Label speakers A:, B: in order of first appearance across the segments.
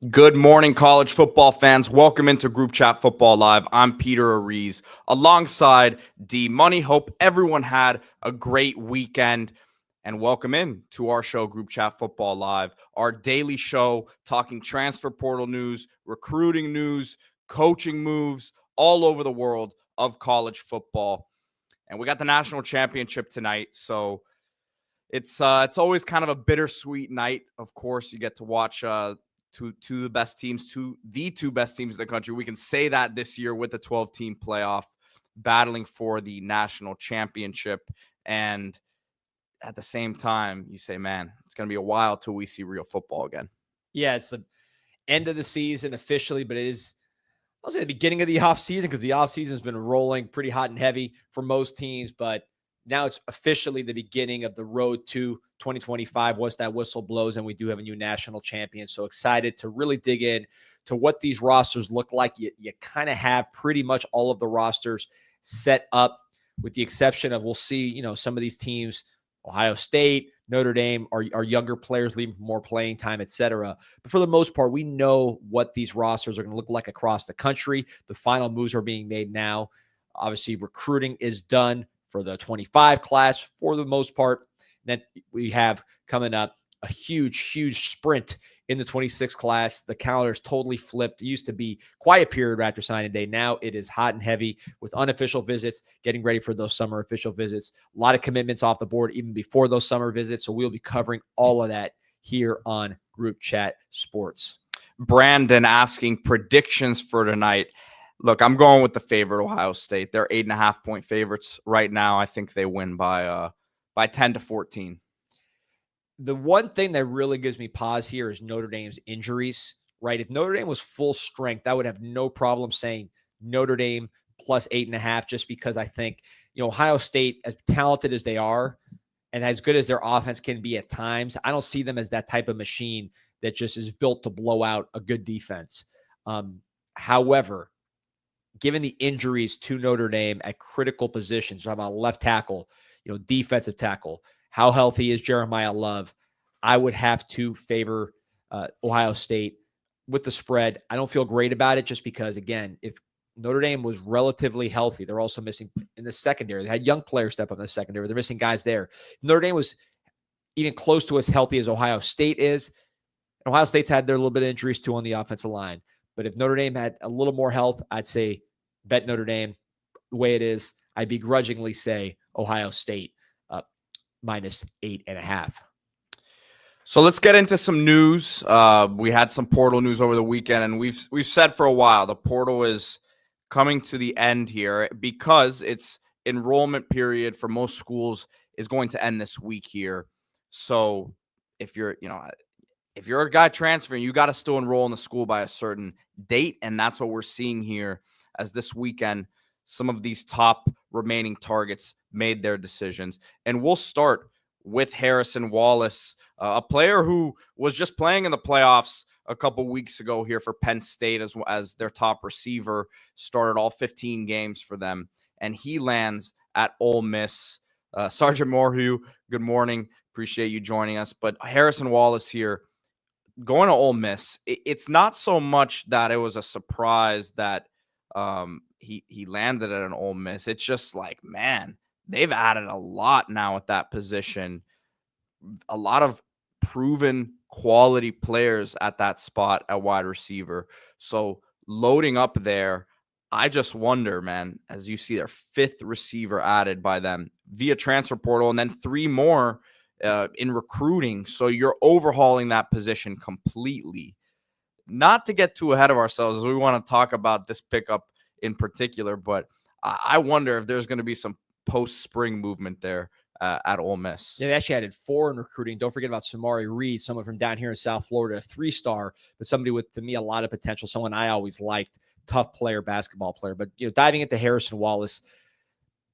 A: Good morning, college football fans. Welcome into Group Chat Football Live. I'm Peter Ariz alongside D Money. Hope everyone had a great weekend. And welcome in to our show, Group Chat Football Live, our daily show talking transfer portal news, recruiting news, coaching moves all over the world of college football. And we got the national championship tonight. So it's always kind of a bittersweet night. Of course, you get to watch two the best teams, the two best teams in the country. We can say that this year with the 12-team playoff battling for the national championship. And at the same time, you say, man, it's going to be a while till we see real football again.
B: Yeah, it's the end of the season officially, but it is, I'll say, the beginning of the offseason because the offseason has been rolling pretty hot and heavy for most teams, but now it's officially the beginning of the road to 2025 once that whistle blows and we do have a new national champion. So excited to really dig in to what these rosters look like. You kind of have pretty much all of the rosters set up with the exception of we'll see, some of these teams, Ohio State, Notre Dame, are younger players leaving for more playing time, et cetera. But for the most part, we know what these rosters are going to look like across the country. The final moves are being made now. Obviously, recruiting is done for the 25 class for the most part. Then we have coming up a huge sprint in the 26 class. The calendar is totally flipped. It used to be quiet period after signing day. Now it is hot and heavy with unofficial visits, getting ready for those summer official visits. A lot of commitments off the board even before those summer visits. So we'll be covering all of that here on Group Chat Sports.
A: Brandon asking predictions for tonight. Look, I'm going with the favorite, Ohio State. They're 8.5-point favorites right now. I think they win by 10 to 14.
B: The one thing that really gives me pause here is Notre Dame's injuries, right? If Notre Dame was full strength, I would have no problem saying Notre Dame plus 8.5, just because I think, Ohio State, as talented as they are and as good as their offense can be at times, I don't see them as that type of machine that just is built to blow out a good defense. However, given the injuries to Notre Dame at critical positions, talking about left tackle, defensive tackle, how healthy is Jeremiah Love? I would have to favor Ohio State with the spread. I don't feel great about it just because, again, if Notre Dame was relatively healthy, they're also missing in the secondary. They had young players step up in the secondary. They're missing guys there. If Notre Dame was even close to as healthy as Ohio State is, Ohio State's had their little bit of injuries too on the offensive line. But if Notre Dame had a little more health, I'd say bet Notre Dame the way it is. I begrudgingly say Ohio State minus 8.5.
A: So let's get into some news. We had some portal news over the weekend, and we've said for a while the portal is coming to the end here because its enrollment period for most schools is going to end this week here. So if you're a guy transferring, you got to still enroll in the school by a certain date, and that's what we're seeing here as this weekend some of these top remaining targets made their decisions. And we'll start with Harrison Wallace, a player who was just playing in the playoffs a couple weeks ago here for Penn State as their top receiver, started all 15 games for them, and he lands at Ole Miss. Sergeant Morhew, good morning. Appreciate you joining us. But Harrison Wallace here, going to Ole Miss, it's not so much that it was a surprise that he landed at an Ole Miss. It's just like, man, they've added a lot now at that position. A lot of proven quality players at that spot at wide receiver. So loading up there, I just wonder, man, as you see their fifth receiver added by them via transfer portal and then three more in recruiting. So you're overhauling that position completely. Not to get too ahead of ourselves as we want to talk about this pickup in particular, but I wonder if there's going to be some post-spring movement there at Ole Miss.
B: They actually added 4 in recruiting. Don't forget about Samari Reed, someone from down here in South Florida, a 3-star, but somebody with, to me, a lot of potential, someone I always liked, tough player, basketball player. But, diving into Harrison Wallace,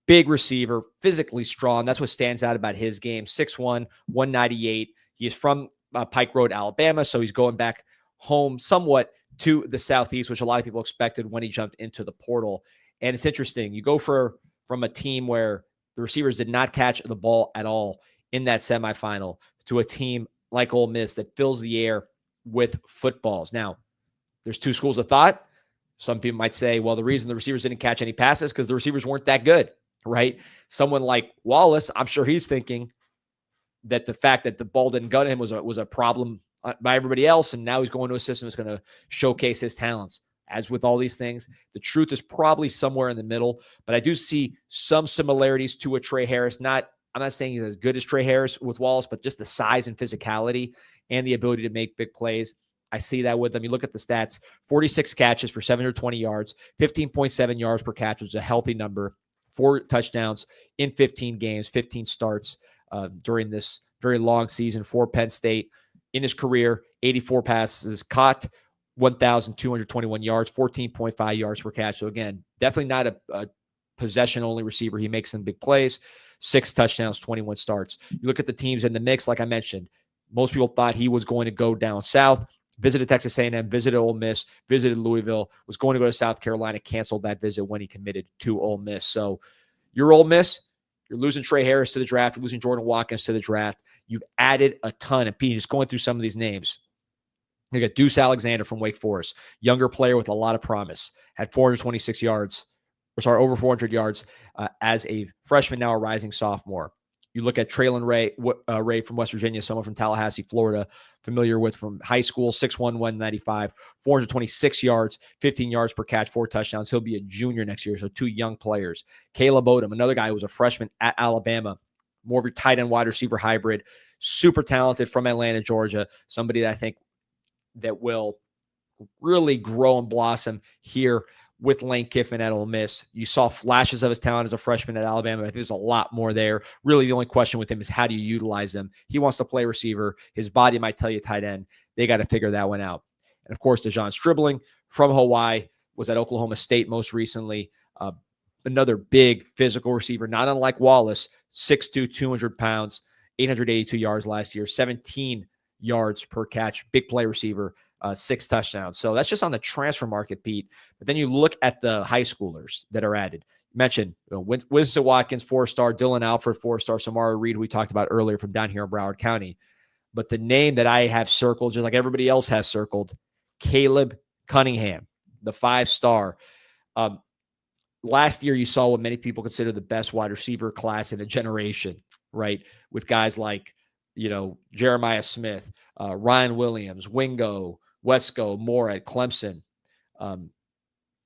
B: big receiver, physically strong. That's what stands out about his game. 6'1", 198. He is from Pike Road, Alabama, so he's going back home somewhat to the Southeast, which a lot of people expected when he jumped into the portal. And it's interesting. You go from a team where the receivers did not catch the ball at all in that semifinal to a team like Ole Miss that fills the air with footballs. Now, there's two schools of thought. Some people might say, well, the reason the receivers didn't catch any passes because the receivers weren't that good, right? Someone like Wallace, I'm sure he's thinking that the fact that the ball didn't go to him was a problem by everybody else, and now he's going to a system that's going to showcase his talents. As with all these things, the truth is probably somewhere in the middle, but I do see some similarities to a Trey Harris. I'm not saying he's as good as Trey Harris with Wallace, but just the size and physicality and the ability to make big plays. I see that with them. You look at the stats, 46 catches for 720 yards, 15.7 yards per catch, which is a healthy number, 4 touchdowns in 15 games, 15 starts during this very long season for Penn State. In his career, 84 passes caught, 1,221 yards, 14.5 yards per catch. So again, definitely not a possession-only receiver. He makes some big plays, 6 touchdowns, 21 starts. You look at the teams in the mix, like I mentioned, most people thought he was going to go down south, visited Texas A&M, visited Ole Miss, visited Louisville, was going to go to South Carolina, canceled that visit when he committed to Ole Miss. So you're Ole Miss, you're losing Trey Harris to the draft, you're losing Jordan Watkins to the draft. You've added a ton. And Pete, just going through some of these names. You got Deuce Alexander from Wake Forest, younger player with a lot of promise, had 426 yards, over 400 yards as a freshman, now a rising sophomore. You look at Traylon Ray from West Virginia, someone from Tallahassee, Florida, familiar with from high school, 6'1", 195, 426 yards, 15 yards per catch, 4 touchdowns. He'll be a junior next year, so 2 young players. Caleb Odom, another guy who was a freshman at Alabama, more of your tight end wide receiver hybrid, super talented from Atlanta, Georgia, somebody that I think that will really grow and blossom here with Lane Kiffin at Ole Miss. You saw flashes of his talent as a freshman at Alabama. I think there's a lot more there. Really, the only question with him is how do you utilize him? He wants to play receiver. His body might tell you tight end. They got to figure that one out. And, of course, DeJon Stribling from Hawaii, was at Oklahoma State most recently. Another big physical receiver, not unlike Wallace, 6'2", 200 pounds, 882 yards last year, 17 yards per catch, big play receiver, 6 touchdowns. So that's just on the transfer market, Pete. But then you look at the high schoolers that are added. You mentioned Winston Watkins, 4-star, Dylan Alford, 4-star, Samara Reed, who we talked about earlier from down here in Broward County. But the name that I have circled, just like everybody else has circled, Caleb Cunningham, the 5-star. Last year, you saw what many people consider the best wide receiver class in a generation, right? With guys like, Jeremiah Smith, Ryan Williams, Wingo, Wesco, Moore at Clemson.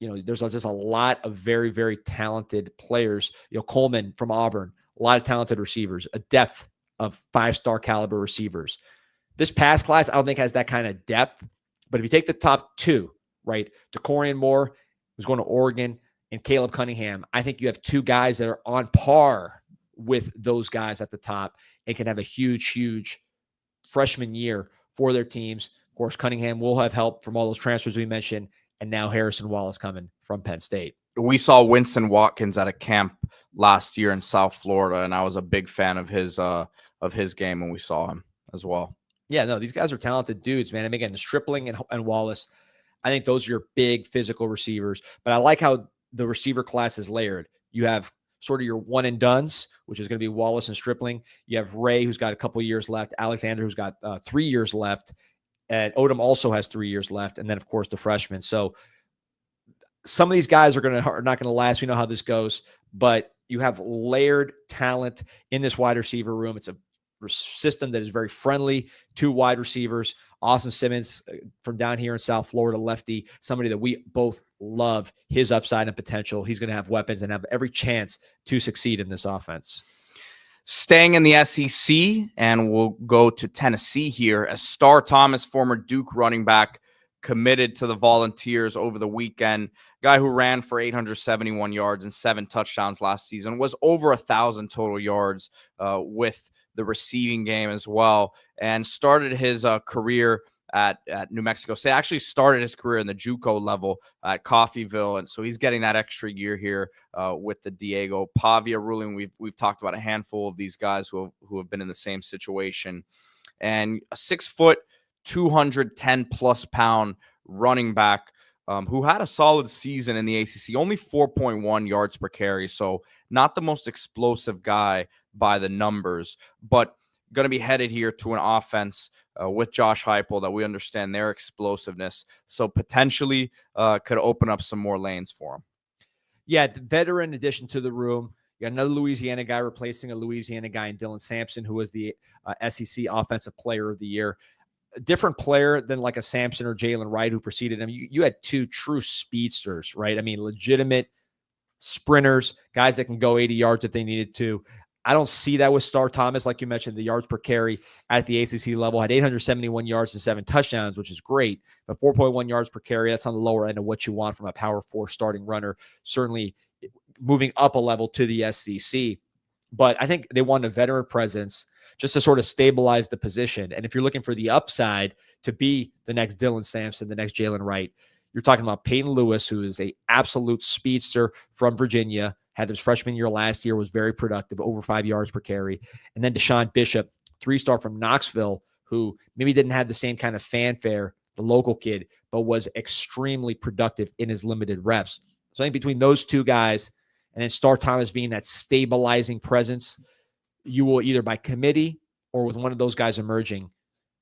B: There's just a lot of very, very talented players. Coleman from Auburn, a lot of talented receivers, a depth of 5-star caliber receivers. This past class, I don't think has that kind of depth. But if you take the top 2, right, DeCorian Moore, who's going to Oregon, and Caleb Cunningham, I think you have 2 guys that are on par with those guys at the top and can have a huge, huge freshman year for their teams. Of course, Cunningham will have help from all those transfers we mentioned, and now Harrison Wallace coming from Penn State.
A: We saw Winston Watkins at a camp last year in South Florida, and I was a big fan of his game when we saw him as well.
B: Yeah, no, these guys are talented dudes, man. And again, Stripling and Wallace, I think those are your big physical receivers. But I like how the receiver class is layered. You have sort of your one and dones, which is going to be Wallace and Stripling. You have Ray, who's got a couple years left. Alexander, who's got 3 years left. And Odom also has 3 years left. And then, of course, the freshmen. So some of these guys are not going to last. We know how this goes. But you have layered talent in this wide receiver room. It's a system that is very friendly to wide receivers. Austin Simmons from down here in South Florida, lefty, somebody that we both love, his upside and potential. He's going to have weapons and have every chance to succeed in this offense.
A: Staying in the SEC, and we'll go to Tennessee here, as Star Thomas, former Duke running back, committed to the Volunteers over the weekend. Guy who ran for 871 yards and 7 touchdowns last season, was over 1,000 total yards with the receiving game as well, and started his career at New Mexico State. Actually started his career in the JUCO level at Coffeyville, and so he's getting that extra year here with the Diego Pavia ruling. We've talked about a handful of these guys who have been in the same situation, and a 6 foot, 210 plus pound running back who had a solid season in the ACC, only 4.1 yards per carry. So not the most explosive guy by the numbers, but going to be headed here to an offense with Josh Heupel that we understand their explosiveness. So potentially could open up some more lanes for him.
B: Yeah, the veteran addition to the room. You got another Louisiana guy replacing a Louisiana guy in Dylan Sampson, who was the SEC Offensive Player of the Year. A different player than like a Sampson or Jalen Wright who preceded him. You had two true speedsters, right? I mean, legitimate sprinters, guys that can go 80 yards if they needed to. I don't see that with Star Thomas. Like you mentioned, the yards per carry at the ACC level had 871 yards and 7 touchdowns, which is great. But 4.1 yards per carry, that's on the lower end of what you want from a power 4 starting runner. Certainly moving up a level to the SEC. But I think they want a veteran presence just to sort of stabilize the position. And if you're looking for the upside to be the next Dylan Sampson, the next Jalen Wright, you're talking about Peyton Lewis, who is an absolute speedster from Virginia, had his freshman year last year, was very productive, over 5 yards per carry. And then Deshaun Bishop, 3-star from Knoxville, who maybe didn't have the same kind of fanfare, the local kid, but was extremely productive in his limited reps. So I think between those two guys and then Star Thomas being that stabilizing presence, you will either by committee or with one of those guys emerging,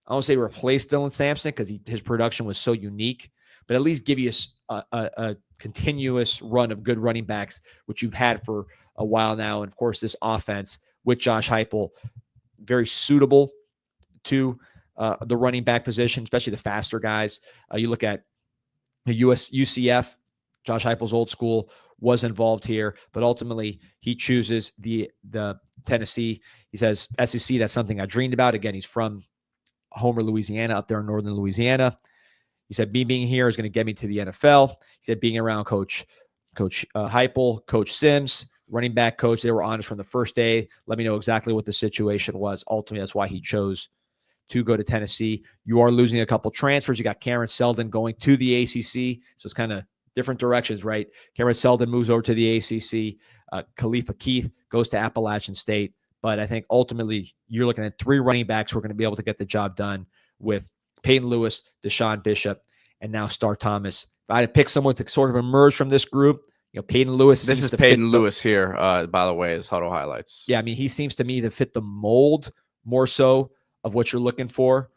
B: I don't say replace Dylan Sampson because his production was so unique, but at least give you a continuous run of good running backs, which you've had for a while now. And of course, this offense with Josh Heupel, very suitable to the running back position, especially the faster guys. You look at the UCF, Josh Heupel's old school was involved here, but ultimately he chooses the Tennessee. He says, SEC, that's something I dreamed about. Again, he's from Homer, Louisiana, up there in northern Louisiana. He said, me being here is going to get me to the NFL. He said, being around Coach Heupel, Coach Sims, running back coach, they were honest from the first day. Let me know exactly what the situation was. Ultimately, that's why he chose to go to Tennessee. You are losing a couple transfers. You got Cameron Seldon going to the ACC. So it's kind of different directions, right? Cameron Seldon moves over to the ACC. Khalifa Keith goes to Appalachian State. But I think ultimately you're looking at 3 running backs who are going to be able to get the job done with Peyton Lewis, Deshaun Bishop, and now Star Thomas. If I had to pick someone to sort of emerge from this group, Peyton Lewis.
A: This is Peyton Lewis here, by the way, is Huddle Highlights.
B: Yeah, I mean, he seems to me to fit the mold more so of what you're looking for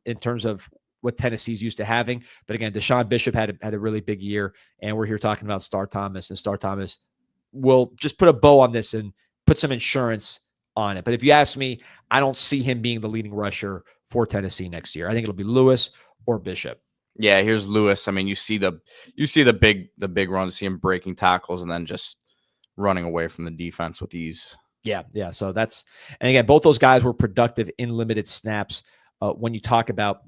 B: in terms of what Tennessee's used to having. But again, Deshaun Bishop had a really big year, and we're here talking about Star Thomas, and Star Thomas will just put a bow on this and put some insurance on it. But if you ask me, I don't see him being the leading rusher for Tennessee next year. I think it'll be Lewis or Bishop.
A: Yeah, here's Lewis. I mean, you see the big runs, see him breaking tackles and then just running away from the defense with ease.
B: Yeah. So and again, both those guys were productive in limited snaps. When you talk about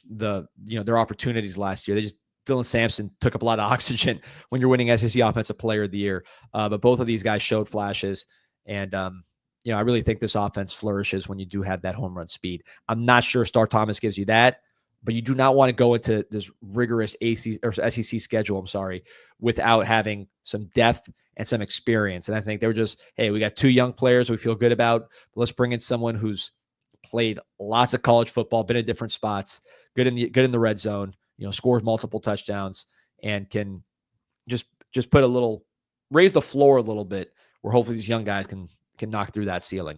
B: their opportunities last year, Dylan Sampson took up a lot of oxygen when you're winning SEC Offensive Player of the Year. But both of these guys showed flashes, and I really think this offense flourishes when you do have that home run speed. I'm not sure Star Thomas gives you that, but you do not want to go into this rigorous SEC schedule, without having some depth and some experience. And I think they were just, hey, we got 2 young players we feel good about. Let's bring in someone who's played lots of college football, been in different spots, good in the red zone, scores multiple touchdowns, and can just raise the floor a little bit, where hopefully these young guys can knock through that ceiling.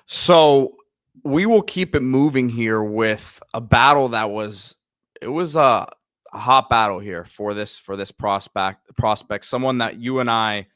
A: So we will keep it moving here with a battle that was a hot battle here for this prospect, someone that you and I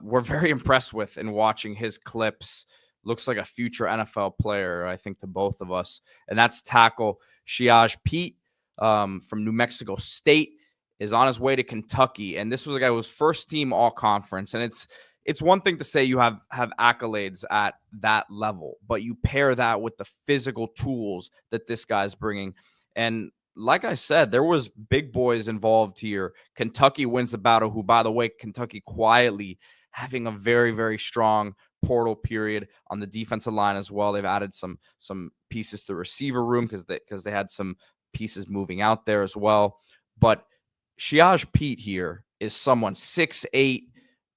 A: were very impressed with in watching his clips. Looks like a future NFL player, I think, to both of us. And that's tackle Shiaj Pete from New Mexico State, is on his way to Kentucky. And this was a guy who was first team all conference. And it's one thing to say you have accolades at that level, but you pair that with the physical tools that this guy's bringing. And like I said, there was big boys involved here. Kentucky wins the battle, who, by the way, Kentucky quietly having a very, very strong portal period on the defensive line as well. They've added some pieces to the receiver room because they had some pieces moving out there as well. But Shiaj Pete here is someone 6'8",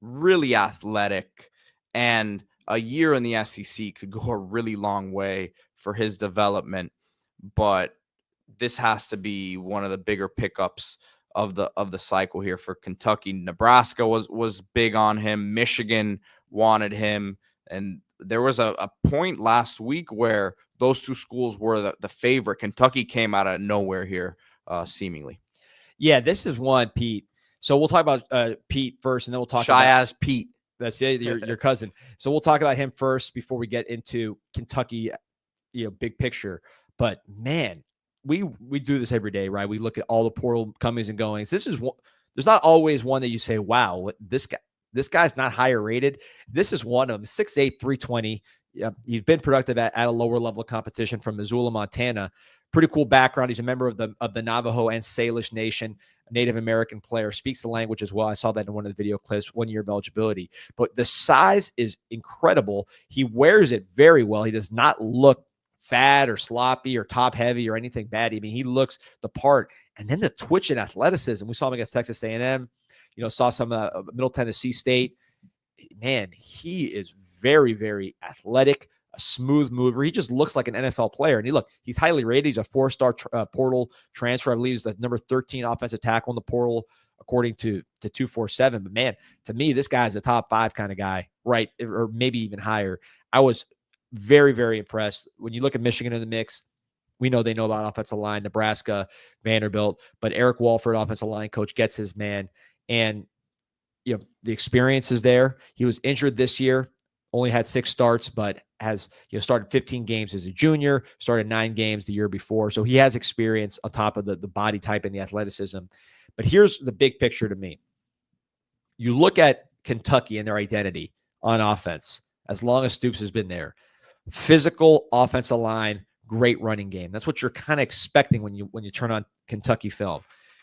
A: really athletic, and a year in the SEC could go a really long way for his development. But this has to be one of the bigger pickups of the cycle here for Kentucky. Nebraska was big on him. Michigan wanted him. And there was a point last week where those two schools were the favorite. Kentucky came out of nowhere here, seemingly.
B: Yeah, this is one, Pete. So we'll talk about Pete first, and then we'll talk
A: Shy
B: about
A: as Pete.
B: That's your cousin. So we'll talk about him first before we get into Kentucky, big picture. But man, we do this every day, right? We look at all the portal comings and goings. This is one. There's not always one that you say, "Wow, this guy's not higher rated." This is one of them. 6'8", 320. Yeah, he's been productive at a lower level of competition from Missoula, Montana. Pretty cool background. He's a member of the Navajo and Salish Nation. Native American player, speaks the language as well. I saw that in one of the video clips, 1 year of eligibility. But the size is incredible. He wears it very well. He does not look fat or sloppy or top heavy or anything bad. I mean, he looks the part. And then the twitch and athleticism. We saw him against Texas A&M. Saw some Middle Tennessee State. Man, he is very, very athletic. A smooth mover. He just looks like an NFL player. And he's highly rated. He's a 4-star portal transfer. I believe he's the number 13 offensive tackle in the portal, according to 247. But man, to me, this guy's a top 5 kind of guy, right? Or maybe even higher. I was very, very impressed. When you look at Michigan in the mix, we know they know about offensive line, Nebraska, Vanderbilt, but Eric Walford, offensive line coach, gets his man. And the experience is there. He was injured this year. Only had 6 starts, but has started 15 games as a junior, started 9 games the year before. So he has experience on top of the body type and the athleticism. But here's the big picture to me. You look at Kentucky and their identity on offense, as long as Stoops has been there. Physical offensive line, great running game. That's what you're kind of expecting when you turn on Kentucky film.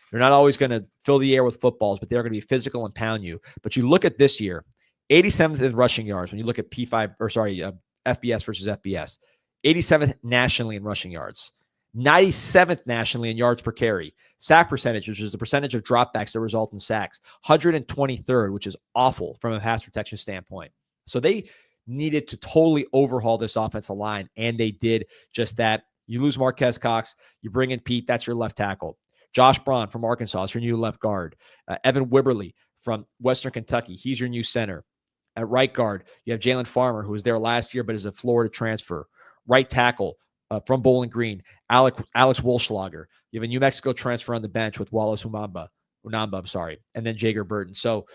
B: They're not always going to fill the air with footballs, but they're going to be physical and pound you. But you look at this year, 87th in rushing yards when you look at FBS versus FBS. 87th nationally in rushing yards. 97th nationally in yards per carry. Sack percentage, which is the percentage of dropbacks that result in sacks. 123rd, which is awful from a pass protection standpoint. So they needed to totally overhaul this offensive line, and they did just that. You lose Marquez Cox. You bring in Pete. That's your left tackle. Josh Braun from Arkansas is your new left guard. Evan Wibberly from Western Kentucky. He's your new center. At right guard, you have Jalen Farmer, who was there last year, but is a Florida transfer. Right tackle from Bowling Green, Alex Wolschlager. You have a New Mexico transfer on the bench with Wallace Unamba, and then Jager Burton. So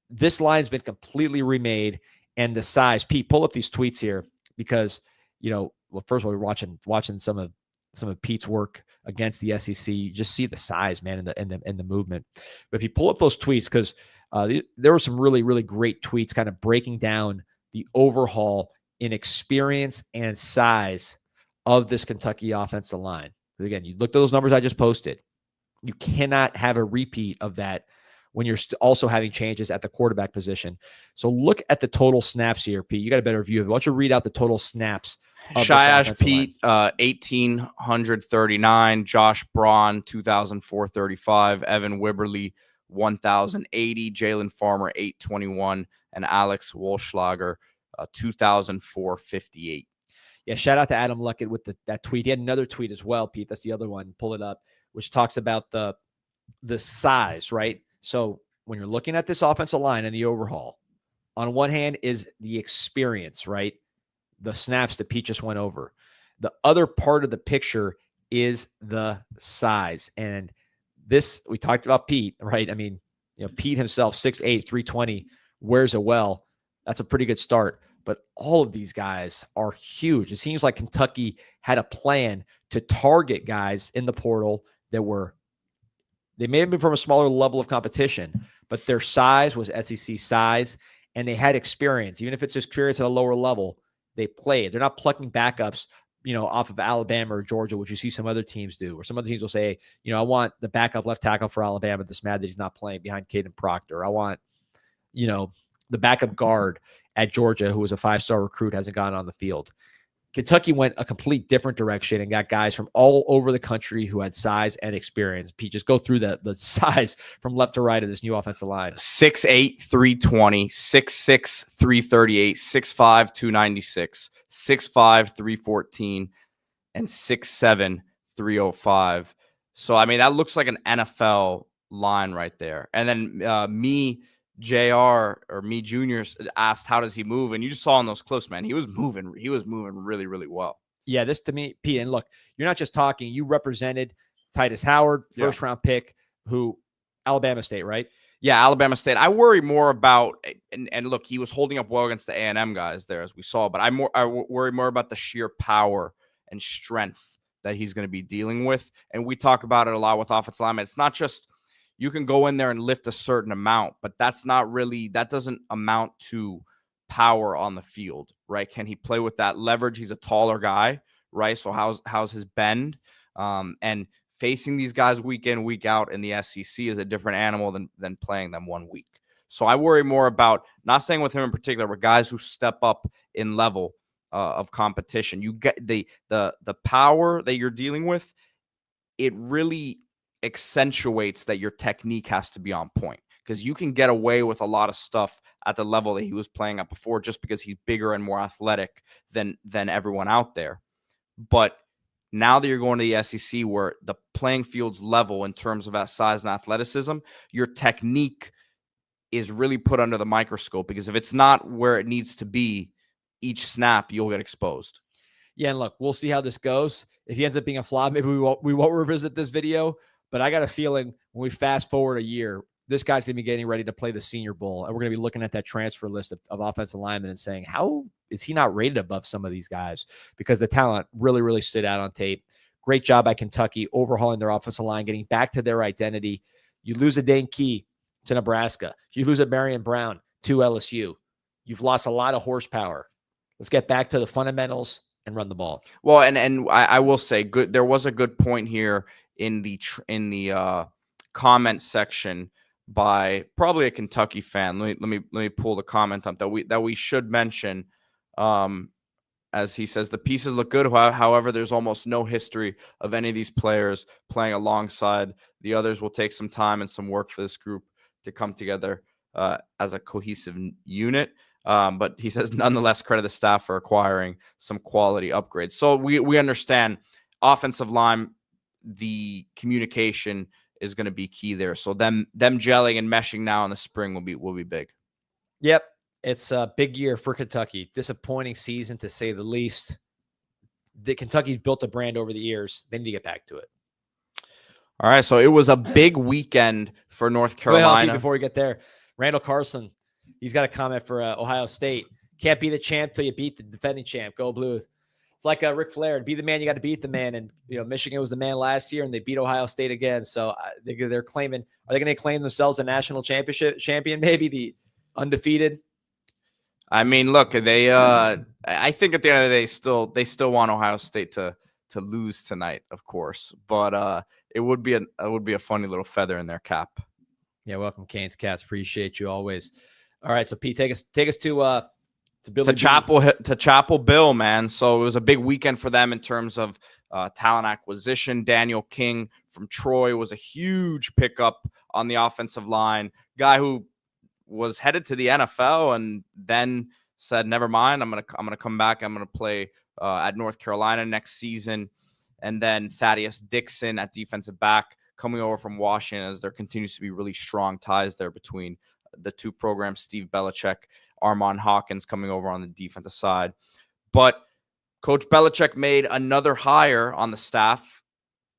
B: this line's been completely remade, and the size. Pete, pull up these tweets here because, first of all, we're watching some of Pete's work against the SEC. You just see the size, man, and the movement. But if you pull up those tweets, because there were some really, really great tweets kind of breaking down the overhaul in experience and size of this Kentucky offensive line. Again, you look at those numbers I just posted. You cannot have a repeat of that when you're also having changes at the quarterback position. So look at the total snaps here, Pete. You got a better view of it. Why don't you read out the total snaps?
A: Shayash Pete, 1,839. Josh Braun, 2,435. Evan Wibberly, 1,080. Jalen Farmer, 821. And Alex Wolschlager, 2,458.
B: Yeah, shout out to Adam Luckett with that tweet. He had another tweet as well, Pete. That's the other one. Pull it up, which talks about the size, right? So when you're looking at this offensive line and the overhaul, on one hand is the experience, right? The snaps that Pete just went over. The other part of the picture is the size. And this, we talked about Pete, right? I mean, Pete himself, 6'8", 320, wears it well. That's a pretty good start. But all of these guys are huge. It seems like Kentucky had a plan to target guys in the portal that they may have been from a smaller level of competition, but their size was SEC size, and they had experience. Even if it's experience at a lower level, they played. They're not plucking backups, off of Alabama or Georgia, which you see some other teams do, or some other teams will say, I want the backup left tackle for Alabama that's mad that he's not playing behind Caden Proctor. I want, the backup guard at Georgia, who was a 5-star recruit, hasn't gone on the field. Kentucky went a complete different direction and got guys from all over the country who had size and experience. Pete, just go through the size from left to right of this new offensive line.
A: 6'8", 320, 6'6", 338, 6'5", 296, 6'5", 314, and 6'7", 305. So, I mean, that looks like an NFL line right there. And then me JR or me juniors asked, how does he move? And you just saw in those clips, man, he was moving really, really well.
B: Yeah, this to me, Pete, and look, you're not just talking, you represented Titus Howard, first round pick, who Alabama State, right?
A: Yeah, Alabama State. I worry more about, and look, he was holding up well against the A&M guys there, as we saw, but I worry more about the sheer power and strength that he's going to be dealing with. And we talk about it a lot with offensive linemen. It's not just you can go in there and lift a certain amount, but that doesn't amount to power on the field, right? Can he play with that leverage? He's a taller guy, right? So how's his bend? And facing these guys week in, week out in the SEC is a different animal than playing them 1 week. So I worry more about, not saying with him in particular, but guys who step up in level of competition. You get the power that you're dealing with. It really accentuates that your technique has to be on point, because you can get away with a lot of stuff at the level that he was playing at before just because he's bigger and more athletic than everyone out there. But now that you're going to the SEC, where the playing field's level in terms of that size and athleticism, your technique is really put under the microscope, because if it's not where it needs to be each snap, you'll get exposed.
B: Yeah, and look, we'll see how this goes. If he ends up being a flop, maybe we won't revisit this video. But I got a feeling when we fast forward a year, this guy's going to be getting ready to play the Senior Bowl, and we're going to be looking at that transfer list of offensive linemen and saying, how is he not rated above some of these guys? Because the talent really, really stood out on tape. Great job by Kentucky overhauling their offensive line, getting back to their identity. You lose a Dane Key to Nebraska. You lose a Marion Brown to LSU. You've lost a lot of horsepower. Let's get back to the fundamentals and run the ball.
A: Well, and I will say, good. There was a good point here in the comment section by probably a Kentucky fan. Let me pull the comment up that we should mention. As he says, the pieces look good. However, there's almost no history of any of these players playing alongside the others. Will take some time and some work for this group to come together as a cohesive unit. But he says, nonetheless, credit the staff for acquiring some quality upgrades. So we understand offensive line, the communication is going to be key there. So them gelling and meshing now in the spring will be big.
B: Yep. It's a big year for Kentucky. Disappointing season, to say the least. Kentucky's built a brand over the years. They need to get back to it.
A: All right. So it was a big weekend for North Carolina.
B: Before we get there, Randall Carson, he's got a comment for Ohio State. Can't be the champ till you beat the defending champ. Go Blues. It's like Ric Flair. Be the man, you got to beat the man. And, Michigan was the man last year, and they beat Ohio State again. So they're claiming, are they going to claim themselves a national championship champion? Maybe the undefeated.
A: I mean, look, they. I think at the end of the day, they still want Ohio State to lose tonight, of course. But it would be a funny little feather in their cap.
B: Yeah, welcome, Canes Cats. Appreciate you always. All right, so Pete, take us to Billy
A: to Chapel Bill, man. So it was a big weekend for them in terms of talent acquisition. Daniel King from Troy was a huge pickup on the offensive line. Guy who was headed to the NFL and then said, "Never mind, I'm gonna come back. I'm gonna play at North Carolina next season." And then Thaddeus Dixon at defensive back coming over from Washington, as there continues to be really strong ties there between the two programs. Steve Belichick, Armand Hawkins coming over on the defensive side. But Coach Belichick made another hire on the staff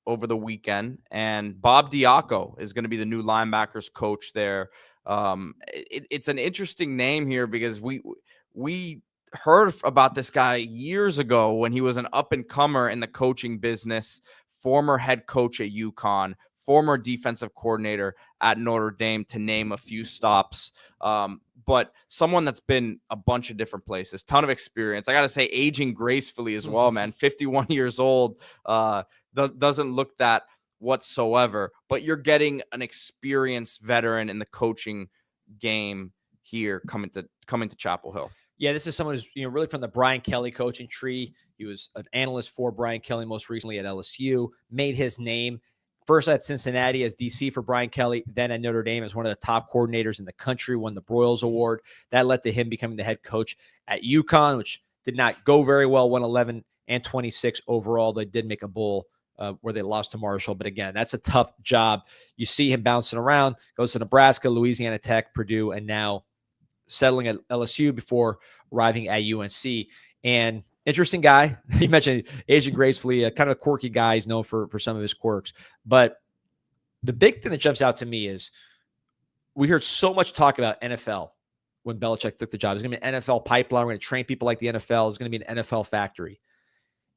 A: over the weekend, and Bob Diaco is going to be the new linebackers coach there. It's an interesting name here because we heard about this guy years ago when he was an up-and-comer in the coaching business, former head coach at UConn, former defensive coordinator at Notre Dame, to name a few stops. But someone that's been a bunch of different places, ton of experience. I got to say, aging gracefully as well, man. 51 years old, doesn't look that whatsoever. But you're getting an experienced veteran in the coaching game here coming to Chapel Hill.
B: Yeah, this is someone who's really from the Brian Kelly coaching tree. He was an analyst for Brian Kelly most recently at LSU, made his name first at Cincinnati as DC for Brian Kelly, then at Notre Dame as one of the top coordinators in the country, won the Broyles Award. That led to him becoming the head coach at UConn, which did not go very well, won 11-26 overall. They did make a bowl where they lost to Marshall. But again, that's a tough job. You see him bouncing around, goes to Nebraska, Louisiana Tech, Purdue, and now settling at LSU before arriving at UNC. And interesting guy. You mentioned Agent Gracefully, a kind of a quirky guy. He's known for some of his quirks. But the big thing that jumps out to me is we heard so much talk about NFL when Belichick took the job. There's going to be an NFL pipeline. We're going to train people like the NFL. It's going to be an NFL factory.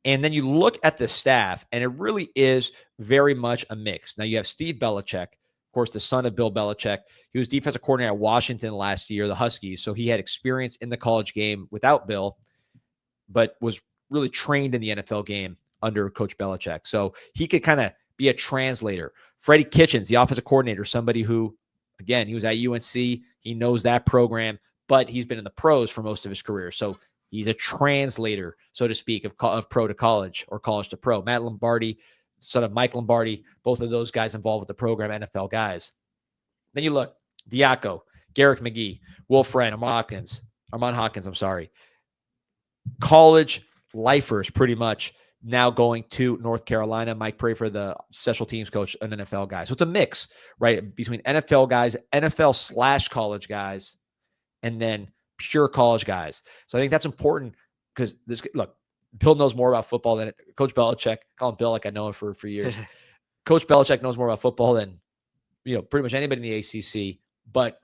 B: And then you look at the staff, and it really is very much a mix. Now, you have Steve Belichick, of course, the son of Bill Belichick. He was defensive coordinator at Washington last year, the Huskies. So he had experience in the college game without Bill, but was really trained in the NFL game under Coach Belichick. So he could kind of be a translator. Freddie Kitchens, the offensive coordinator, somebody who, again, he was at UNC. He knows that program, but he's been in the pros for most of his career. So he's a translator, so to speak, of pro to college or college to pro. Matt Lombardi, son of Mike Lombardi, both of those guys involved with the program, NFL guys. Then you look, Diaco, Garrick McGee, Wolf Friend, Armand Hawkins, college lifers pretty much now going to North Carolina. Mike Prayford, the special teams coach, an NFL guy. So it's a mix, right, between NFL guys, NFL/college guys, and then pure college guys. So I think that's important because look, Bill knows more about football than Coach Belichick. Call him Bill like I know him for years. Coach Belichick knows more about football than pretty much anybody in the ACC. But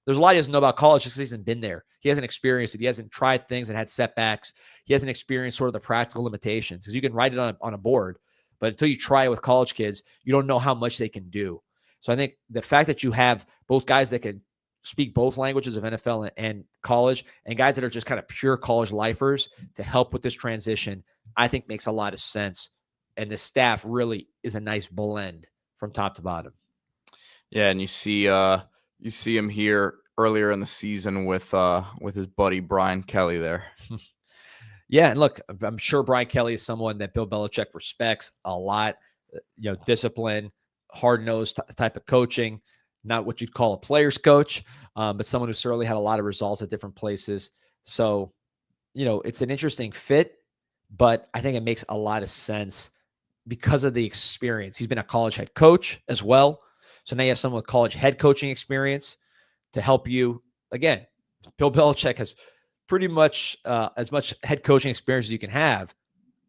B: there's a lot he doesn't know about college just because he hasn't been there. He hasn't experienced it. He hasn't tried things and had setbacks. He hasn't experienced sort of the practical limitations because you can write it on a board, but until you try it with college kids, you don't know how much they can do. So I think the fact that you have both guys that can speak both languages of NFL and college, and guys that are just kind of pure college lifers to help with this transition, I think makes a lot of sense. And the staff really is a nice blend from top to bottom.
A: Yeah, and you see him here earlier in the season with his buddy Brian Kelly there.
B: Yeah, and look, I'm sure Brian Kelly is someone that Bill Belichick respects a lot. Discipline, hard-nosed type of coaching. Not what you'd call a player's coach, but someone who certainly had a lot of results at different places. So, it's an interesting fit, but I think it makes a lot of sense because of the experience. He's been a college head coach as well. So now you have someone with college head coaching experience to help you. Again, Bill Belichick has pretty much as much head coaching experience as you can have,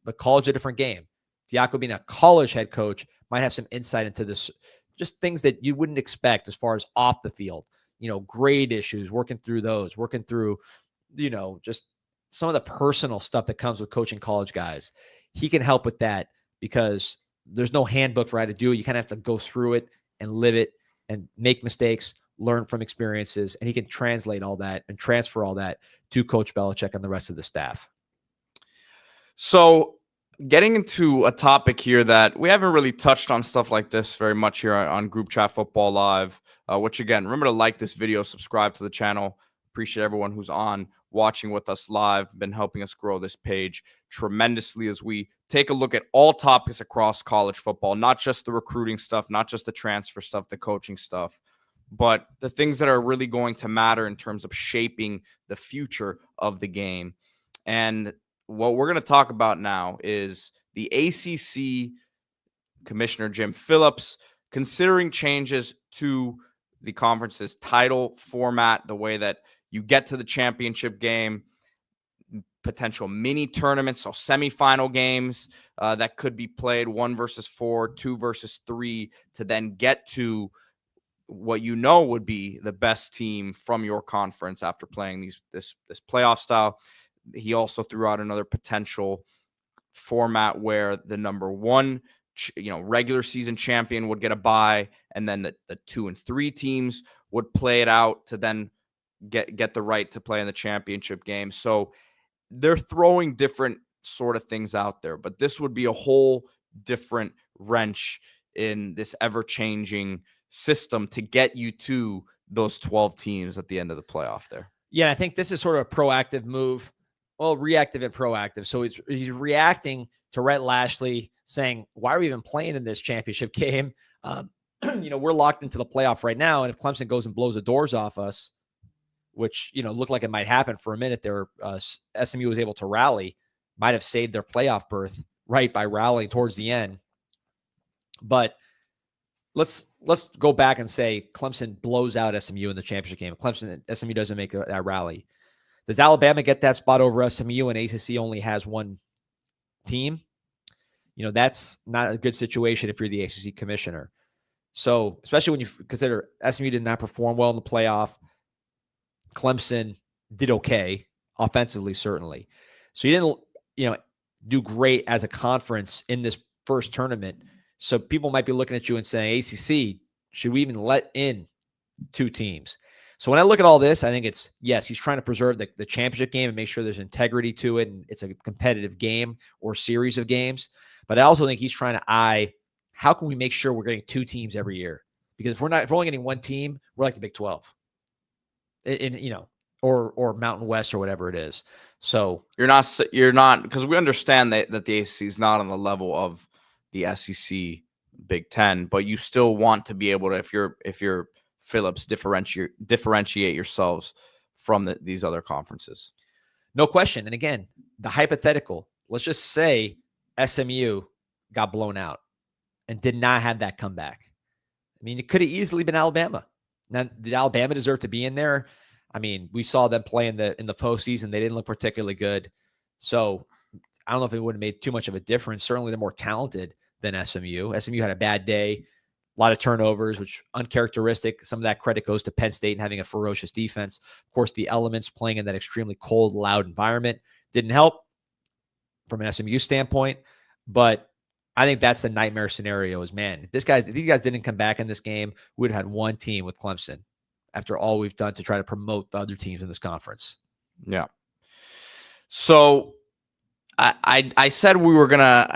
B: but college a different game. Diaco being a college head coach might have some insight into this, just things that you wouldn't expect as far as off the field, grade issues, working through those, just some of the personal stuff that comes with coaching college guys. He can help with that because there's no handbook for how to do it. You kind of have to go through it and live it and make mistakes, learn from experiences, and he can translate all that and transfer all that to Coach Belichick and the rest of the staff.
A: So getting into a topic here that we haven't really touched on stuff like this very much here on Group Chat Football Live, which again, remember to like this video, subscribe to the channel. Appreciate everyone who's watching with us live, been helping us grow this page tremendously as we take a look at all topics across college football, not just the recruiting stuff, not just the transfer stuff, the coaching stuff, but the things that are really going to matter in terms of shaping the future of the game. And what we're going to talk about now is the ACC Commissioner Jim Phillips considering changes to the conference's title format, the way that you get to the championship game, potential mini tournaments, so semifinal games that could be played 1 versus 4, 2 versus 3, to then get to what would be the best team from your conference after playing this playoff style. He also threw out another potential format where the number 1 regular season champion would get a bye, and then the 2 and 3 teams would play it out to then get the right to play in the championship game. So they're throwing different sort of things out there, but this would be a whole different wrench in this ever-changing system to get you to those 12 teams at the end of the playoff there.
B: Yeah, I think this is sort of a proactive move. Well, reactive and proactive. So he's reacting to Rhett Lashley saying, why are we even playing in this championship game? We're locked into the playoff right now. And if Clemson goes and blows the doors off us, which, looked like it might happen for a minute there, SMU was able to rally, might have saved their playoff berth right, by rallying towards the end. But let's go back and say Clemson blows out SMU in the championship game. SMU doesn't make that rally. Does Alabama get that spot over SMU and ACC only has one team? That's not a good situation if you're the ACC commissioner. So, especially when you consider SMU did not perform well in the playoff. Clemson did okay offensively, certainly. So you didn't, do great as a conference in this first tournament. So people might be looking at you and saying, ACC, should we even let in two teams? So when I look at all this, I think yes, he's trying to preserve the championship game and make sure there's integrity to it, and it's a competitive game or series of games. But I also think he's trying to how can we make sure we're getting two teams every year? Because if we're only getting one team, we're like the Big 12, or Mountain West or whatever it is. So
A: you're not, because we understand that the ACC is not on the level of the SEC, Big 10, but you still want to be able to, if you're Phillips, differentiate yourselves from these other conferences.
B: No question. And again, the hypothetical, let's just say SMU got blown out and did not have that comeback. I mean, it could have easily been Alabama. Now, did Alabama deserve to be in there? I mean, we saw them play in the postseason. They didn't look particularly good. So I don't know if it would have made too much of a difference. Certainly they're more talented than SMU. SMU had a bad day, a lot of turnovers, which uncharacteristic. Some of that credit goes to Penn State and having a ferocious defense. Of course, the elements playing in that extremely cold, loud environment didn't help from an SMU standpoint. But I think that's the nightmare scenario is, man, if these guys didn't come back in this game, we would have had one team with Clemson after all we've done to try to promote the other teams in this conference.
A: Yeah. So I said we were gonna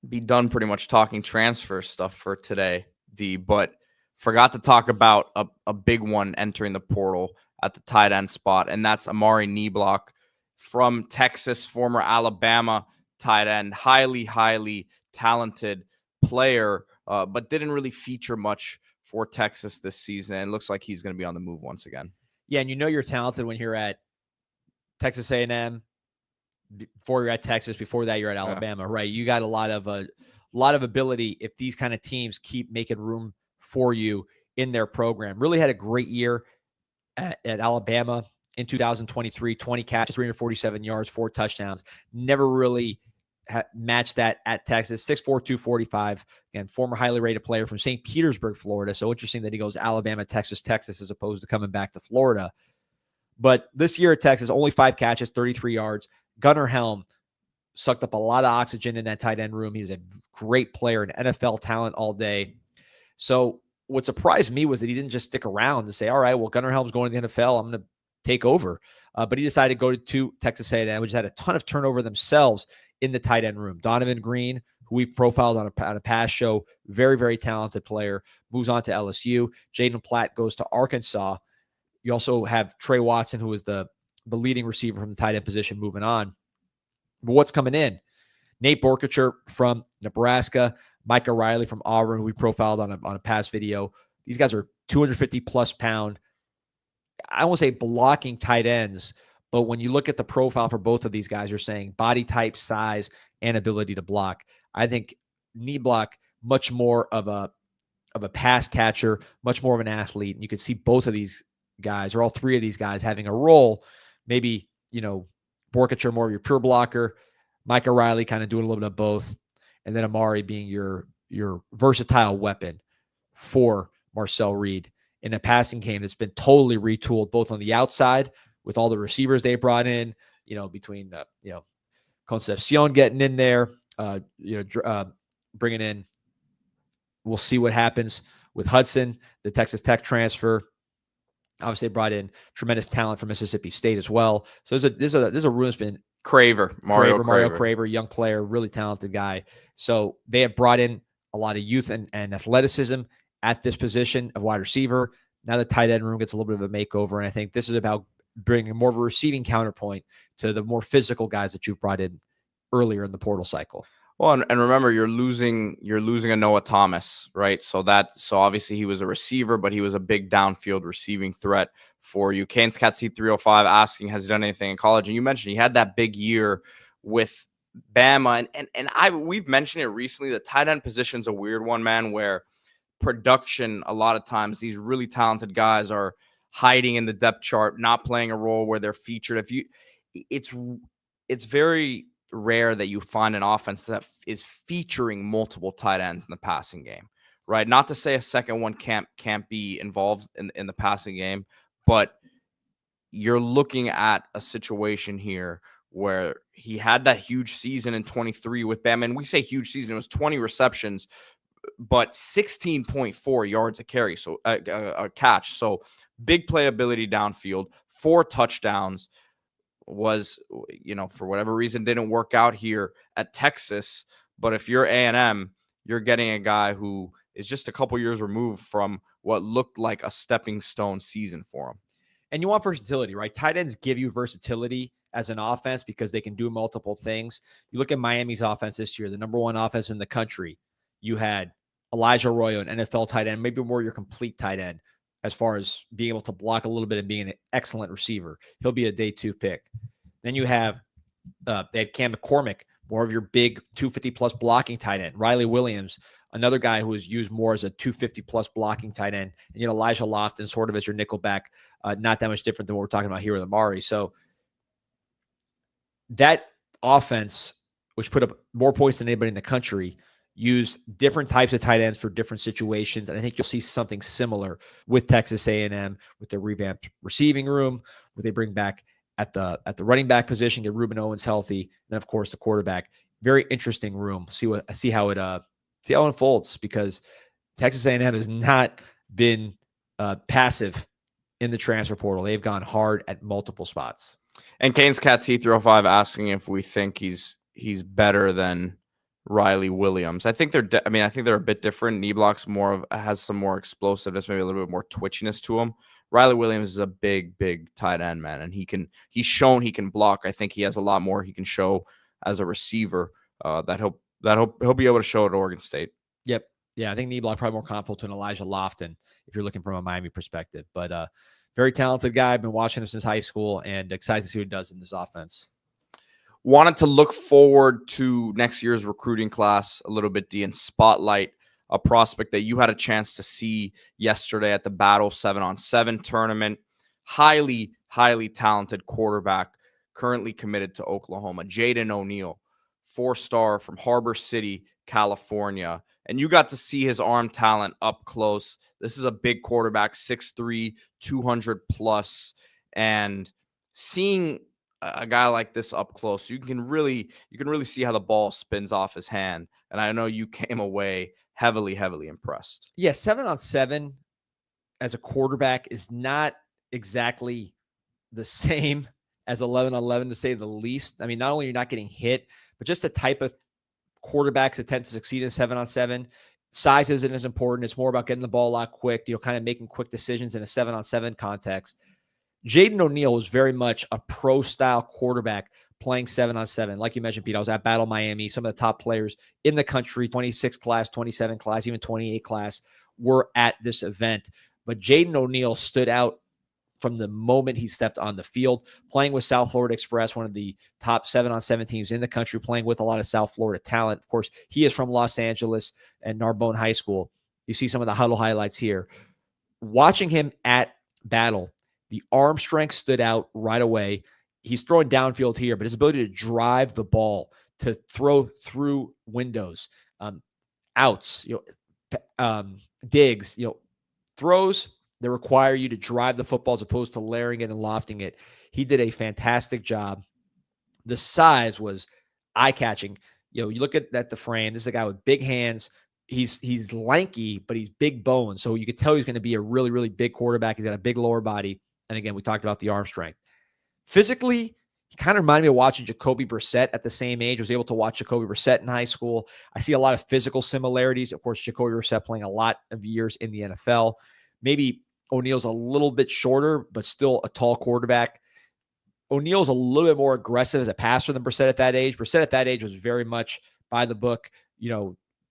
A: be done pretty much talking transfer stuff for today, but forgot to talk about a big one entering the portal at the tight end spot, and that's Amari Neblock from Texas, former Alabama tight end, highly talented player, but didn't really feature much for Texas this season. It looks like he's going to be on the move once again.
B: Yeah, and you're talented when you're at Texas A&M. Before you're at Texas, before that you're at Alabama, right? You got a lot of ability if these kind of teams keep making room for you in their program. Really had a great year at Alabama in 2023, 20 catches, 347 yards, 4 touchdowns. Never really matched that at Texas. 6'4", 245. Again, former highly rated player from St. Petersburg, Florida. So interesting that he goes Alabama, Texas, as opposed to coming back to Florida. But this year at Texas, only 5 catches, 33 yards. Gunnar Helm sucked up a lot of oxygen in that tight end room. He's a great player, an NFL talent all day. So what surprised me was that he didn't just stick around and say, all right, well, Gunnar Helm's going to the NFL. I'm going to take over. But he decided to go to Texas A&M, which had a ton of turnover themselves in the tight end room. Donovan Green, who we've profiled on a past show, very, very talented player, moves on to LSU. Jaden Platt goes to Arkansas. You also have Trey Watson, who is the leading receiver from the tight end position, moving on. But what's coming in? Nate Borkacher from Nebraska, Micah Riley from Auburn, who we profiled on a past video. These guys are 250-plus pound, I won't say blocking tight ends, but when you look at the profile for both of these guys, you're saying body type, size, and ability to block. I think Neblock, much more of a pass catcher, much more of an athlete. And you can see both of these guys, or all three of these guys, having a role. Maybe, Borkacher more of your pure blocker, Micah Riley kind of doing a little bit of both, and then Amari being your versatile weapon for Marcel Reed in a passing game that's been totally retooled, both on the outside with all the receivers they brought in, between Concepcion getting in there, bringing in. We'll see what happens with Hudson, the Texas Tech transfer. Obviously, they brought in tremendous talent from Mississippi State as well. So there's a room that's been Mario Craver, young player, really talented guy. So they have brought in a lot of youth and athleticism at this position of wide receiver. Now the tight end room gets a little bit of a makeover, and I think this is about bringing more of a receiving counterpoint to the more physical guys that you've brought in earlier in the portal cycle.
A: Well, and remember, you're losing a Noah Thomas, right? So obviously he was a receiver, but he was a big downfield receiving threat for you. Canes Cat C305 asking, has he done anything in college? And you mentioned he had that big year with Bama, we've mentioned it recently. The tight end position's a weird one, man, where production, a lot of times these really talented guys are hiding in the depth chart, not playing a role where they're featured. It's very rare that you find an offense that is featuring multiple tight ends in the passing game, right? Not to say a second one can't be involved in the passing game, but you're looking at a situation here where he had that huge season in 23 with Bama. And we say huge season, it was 20 receptions, but 16.4 yards a carry, so a catch. So big playability downfield, 4 touchdowns. Was, for whatever reason, didn't work out here at Texas. But if you're A&M, you're getting a guy who is just a couple years removed from what looked like a stepping stone season for him.
B: And you want versatility, right? Tight ends give you versatility as an offense because they can do multiple things. You look at Miami's offense this year, the number 1 offense in the country. You had Elijah Arroyo, an NFL tight end, maybe more your complete tight end as far as being able to block a little bit and being an excellent receiver. He'll be a day 2 pick. Then you have they had Cam McCormick, more of your big 250-plus blocking tight end. Riley Williams, another guy who was used more as a 250-plus blocking tight end. And Elijah Lofton sort of as your nickel back, not that much different than what we're talking about here with Amari. So that offense, which put up more points than anybody in the country, used different types of tight ends for different situations. And I think you'll see something similar with Texas A&M with the revamped receiving room, where they bring back at the running back position, get Reuben Owens healthy, and then of course the quarterback. Very interesting room. See how it unfolds, because Texas A&M has not been passive in the transfer portal. They've gone hard at multiple spots. And
A: Kane's Cats He305 asking if we think he's better than Riley Williams. I think they're a bit different. Knee-Block's has some more explosiveness, maybe a little bit more twitchiness to him. Riley Williams is a big tight end, man, and he's shown he can block. I think he has a lot more he can show as a receiver that he'll be able to show at Oregon State.
B: Yep. Yeah, I think Knee-Block probably more comparable to an Elijah Lofton if you're looking from a Miami perspective. But very talented guy. I've been watching him since high school and excited to see what he does in this offense.
A: Wanted to look forward to next year's recruiting class a little bit, D, and spotlight a prospect that you had a chance to see yesterday at the Battle 7-on-7 tournament. Highly talented quarterback, currently committed to Oklahoma, Jaden O'Neal, 4-star from Harbor City, California. And you got to see his arm talent up close. This is a big quarterback, 6'3", 200 plus, and seeing a guy like this up close, you can really see how the ball spins off his hand. And I know you came away heavily impressed.
B: Yeah, 7-on-7 as a quarterback is not exactly the same as 11-on-11, to say the least. I mean, not only you're not getting hit, but just the type of quarterbacks that tend to succeed in 7-on-7. Size isn't as important. It's more about getting the ball out quick, kind of making quick decisions in a 7-on-7 context. Jaden O'Neal was very much a pro-style quarterback playing 7-on-7. Like you mentioned, Pete, I was at Battle Miami. Some of the top players in the country, 26 class, 27 class, even 28 class, were at this event. But Jaden O'Neal stood out from the moment he stepped on the field, playing with South Florida Express, one of the top 7-on-7 teams in the country, playing with a lot of South Florida talent. Of course, he is from Los Angeles and Narbonne High School. You see some of the huddle highlights here. Watching him at Battle, the arm strength stood out right away. He's throwing downfield here, but his ability to drive the ball, to throw through windows, outs, digs, throws that require you to drive the football as opposed to layering it and lofting it. He did a fantastic job. The size was eye-catching. You look at the frame. This is a guy with big hands. He's lanky, but he's big boned. So you could tell he's going to be a really big quarterback. He's got a big lower body. And again, we talked about the arm strength. Physically, he kind of reminded me of watching Jacoby Brissett at the same age. I was able to watch Jacoby Brissett in high school. I see a lot of physical similarities. Of course, Jacoby Brissett playing a lot of years in the NFL. Maybe O'Neal's a little bit shorter, but still a tall quarterback. O'Neal's a little bit more aggressive as a passer than Brissett at that age. Brissett at that age was very much by the book,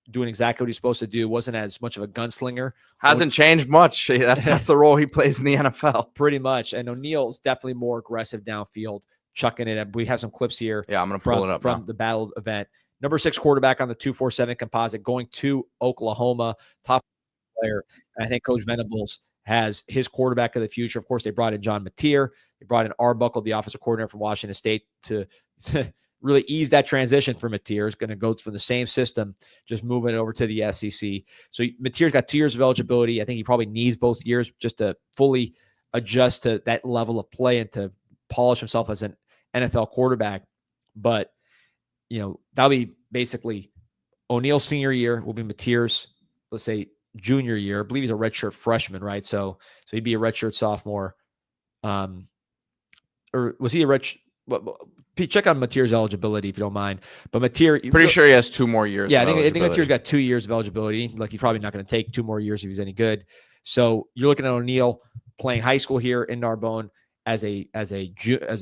B: doing exactly what he's supposed to do. Wasn't as much of a gunslinger.
A: Hasn't changed much. That's the role he plays in the NFL.
B: Pretty much. And O'Neal is definitely more aggressive downfield. chucking it. We have some clips here.
A: Yeah, I'm going to pull it up
B: from the battle event. Number 6 quarterback on the 247 composite going to Oklahoma, top player. And I think Coach Venables has his quarterback of the future. Of course, they brought in John Mateer. They brought in Arbuckle, the offensive coordinator from Washington State, to really ease that transition for Mateer. Is going to go from the same system, just moving it over to the SEC. So Mateer's got 2 years of eligibility. I think he probably needs both years just to fully adjust to that level of play and to polish himself as an NFL quarterback. But, that'll be basically O'Neill's senior year will be Mateer's, let's say, junior year. I believe he's a redshirt freshman, right? So he'd be a redshirt sophomore. Or was he a check on Mateer's eligibility if you don't mind. But Mateer,
A: pretty sure he has 2 more years.
B: Yeah, I think Mateer's got 2 years of eligibility. Like, he's probably not going to take 2 more years if he's any good. So you're looking at O'Neill playing high school here in Narbonne as a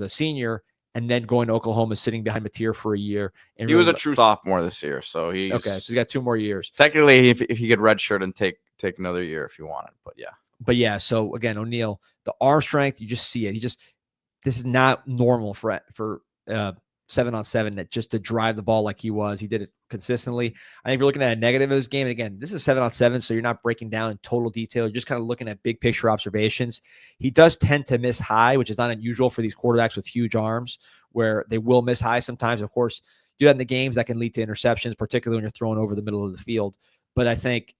B: senior, and then going to Oklahoma, sitting behind Mateer for a year. And
A: he was a true sophomore this year, so he's
B: okay. So he's got 2 more years.
A: Technically, if he could redshirt and take another year if he wanted, but yeah.
B: So again, O'Neill, the arm strength, you just see it. This is not normal for 7-on-7 that just to drive the ball like he was. He did it consistently. I think if you're looking at a negative of his game, and again, this is 7-on-7, so you're not breaking down in total detail. You're just kind of looking at big picture observations. He does tend to miss high, which is not unusual for these quarterbacks with huge arms, where they will miss high sometimes. Of course, do that in the games, that can lead to interceptions, particularly when you're throwing over the middle of the field. But I think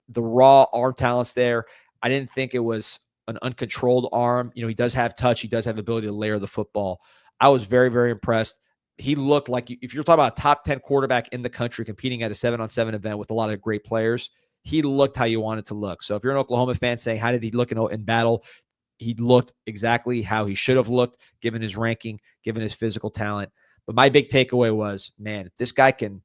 B: the raw arm talent's there. I didn't think it was an uncontrolled arm. He does have touch. He does have ability to layer the football. I was very, very impressed. He looked like, if you're talking about a top 10 quarterback in the country competing at a 7-on-7 event with a lot of great players, he looked how you wanted to look. So if you're an Oklahoma fan saying, how did he look in battle? He looked exactly how he should have looked, given his ranking, given his physical talent. But my big takeaway was, man, if this guy can,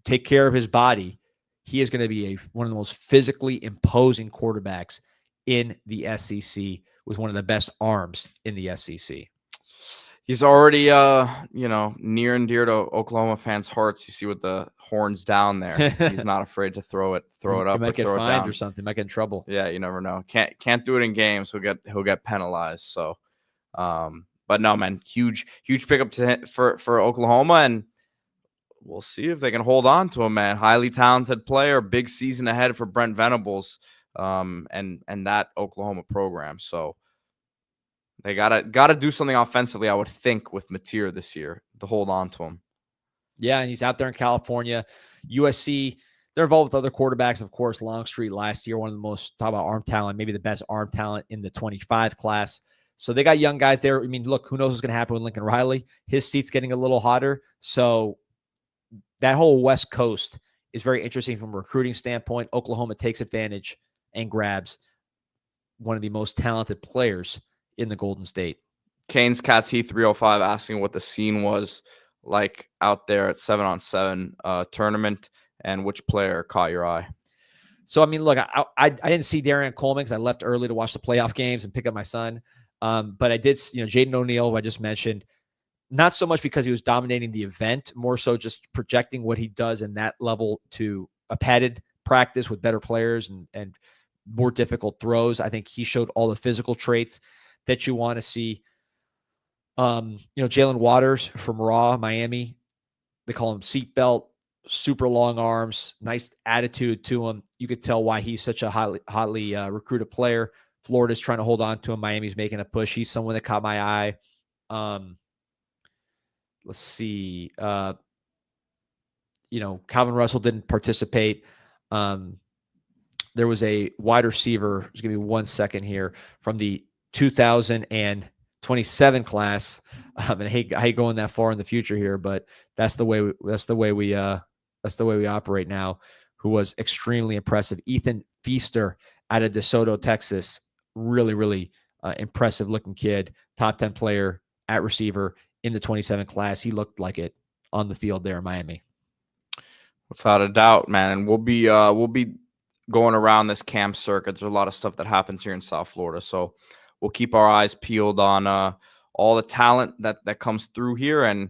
B: take care of his body, he is going to be one of the most physically imposing quarterbacks in the SEC, with one of the best arms in the SEC.
A: He's already, near and dear to Oklahoma fans' hearts. You see with the horns down there. He's not afraid to throw it up,
B: might
A: or
B: get
A: throw
B: fined
A: it down
B: or something. Might get in trouble.
A: Yeah, you never know. Can't do it in games. He'll get penalized. So, but no, man, huge pickup for Oklahoma, and we'll see if they can hold on to him, man. Highly talented player, big season ahead for Brent Venables, and that Oklahoma program. So they gotta do something offensively, I would think, with Mateer this year to hold on to him.
B: Yeah, and he's out there in California. USC, they're involved with other quarterbacks, of course. Longstreet last year, one of the most, talk about arm talent, maybe the best arm talent in the 25 class. So they got young guys there. I mean, look, who knows what's going to happen with Lincoln Riley? His seat's getting a little hotter. So that whole West Coast is very interesting from a recruiting standpoint. Oklahoma takes advantage and grabs one of the most talented players in the Golden State.
A: Kane's Cats Heat 305 asking what the scene was like out there at 7-on-7 tournament and which player caught your eye.
B: So, I mean, look, I didn't see Darian Coleman because I left early to watch the playoff games and pick up my son. But I did, Jaden O'Neal, who I just mentioned, not so much because he was dominating the event, more so just projecting what he does in that level to a padded practice with better players and more difficult throws. I think he showed all the physical traits that you want to see. Jalen Waters from Raw, Miami, they call him seatbelt, super long arms, nice attitude to him. You could tell why he's such a hotly recruited player. Florida's trying to hold on to him. Miami's making a push. He's someone that caught my eye. Let's see. Calvin Russell didn't participate. There was a wide receiver. Just give me 1 second here from the 2027 class. And I hate going that far in the future here, but that's the way we operate now. Who was extremely impressive. Ethan Feaster out of DeSoto, Texas. Really, really impressive looking kid. Top 10 player at receiver in the 27 class. He looked like it on the field there in Miami.
A: Without a doubt, man. And we'll be going around this camp circuit. There's a lot of stuff that happens here in South Florida. So we'll keep our eyes peeled on all the talent that comes through here and,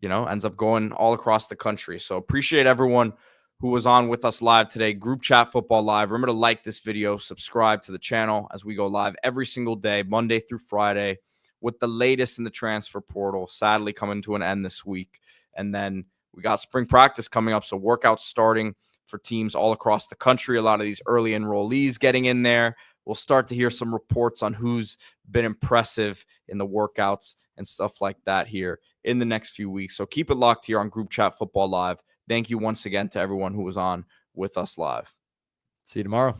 A: ends up going all across the country. So appreciate everyone who was on with us live today. Group Chat Football Live. Remember to like this video, subscribe to the channel as we go live every single day, Monday through Friday. with the latest in the transfer portal, sadly coming to an end this week. And then we got spring practice coming up, so workouts starting for teams all across the country. A lot of these early enrollees getting in there. We'll start to hear some reports on who's been impressive in the workouts and stuff like that here in the next few weeks. So keep it locked here on Group Chat Football Live. Thank you once again to everyone who was on with us live.
B: See you tomorrow.